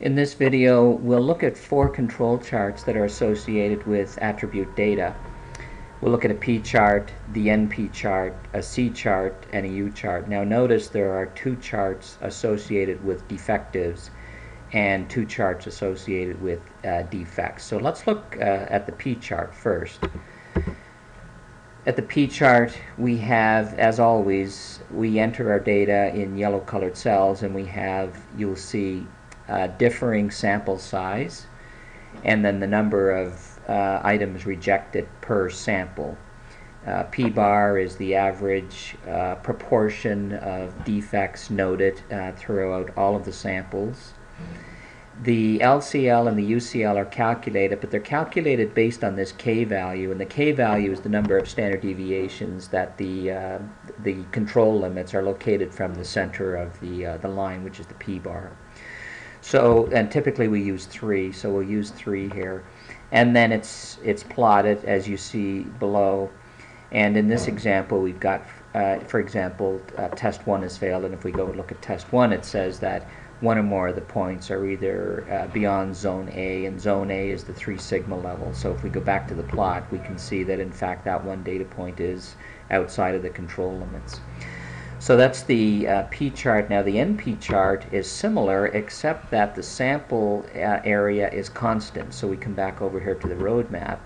In this video, we'll look at 4 control charts that are associated with attribute data. We'll look at a P chart, the NP chart, a C chart, and a U chart. Now notice there are 2 charts associated with defectives and 2 charts associated with defects. So let's look at the P chart first. At the P chart, we have, as always, we enter our data in yellow colored cells, and we have, you'll see, differing sample size, and then the number of items rejected per sample. P bar is the average proportion of defects noted throughout all of the samples. The LCL and the UCL are calculated, but they're calculated based on this K value, and the K value is the number of standard deviations that the control limits are located from the center of the line, which is the P bar. So, and typically we use 3, so we'll use 3 here. And then it's plotted as you see below. And in this example, we've got, for example, test 1 has failed, and if we go look at test 1, it says that one or more of the points are either beyond zone A, and zone A is the 3 sigma level. So if we go back to the plot, we can see that in fact that one data point is outside of the control limits. So that's the P chart. Now the NP chart is similar, except that the sample area is constant. So we come back over here to the roadmap,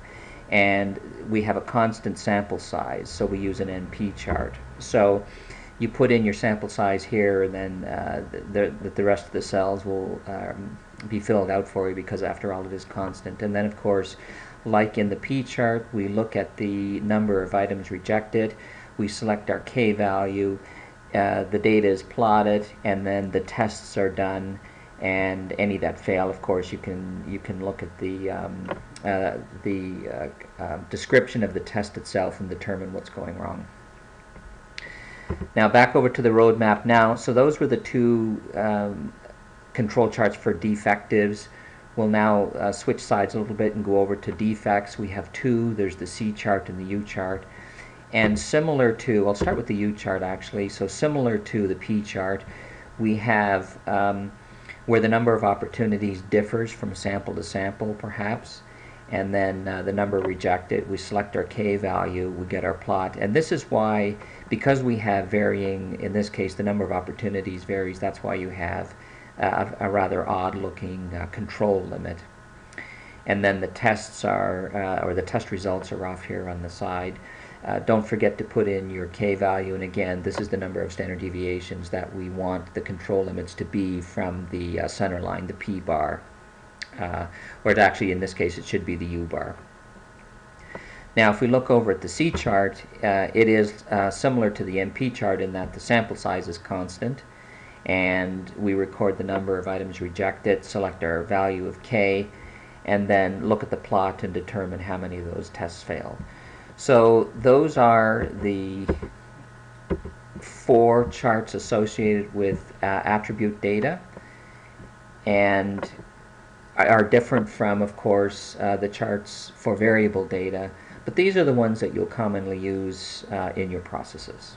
and we have a constant sample size. So we use an NP chart. So you put in your sample size here, and then the rest of the cells will be filled out for you, because after all it is constant. And then of course, like in the P chart, we look at the number of items rejected, we select our K value, the data is plotted, and then the tests are done, and any that fail, of course, you can look at the description of the test itself and determine what's going wrong. Now back over to the roadmap now. So those were the 2 control charts for defectives. We'll now switch sides a little bit and go over to defects. We have 2. There's the C chart and the U chart. And similar to, I'll start with the U chart actually. So similar to the P chart, we have where the number of opportunities differs from sample to sample perhaps, and then the number rejected. We select our K value, we get our plot, and this is why, because we have varying, in this case the number of opportunities varies, that's why you have a rather odd looking control limit. And then the tests are, or the test results are off here on the side. Don't forget to put in your K value, and again, this is the number of standard deviations that we want the control limits to be from the center line, the P bar. Or it actually, in this case, it should be the U bar. Now if we look over at the C chart, it is similar to the NP chart in that the sample size is constant, and we record the number of items rejected, select our value of K, and then look at the plot and determine how many of those tests failed. So those are the 4 charts associated with attribute data, and are different from, of course, the charts for variable data, but these are the ones that you'll commonly use in your processes.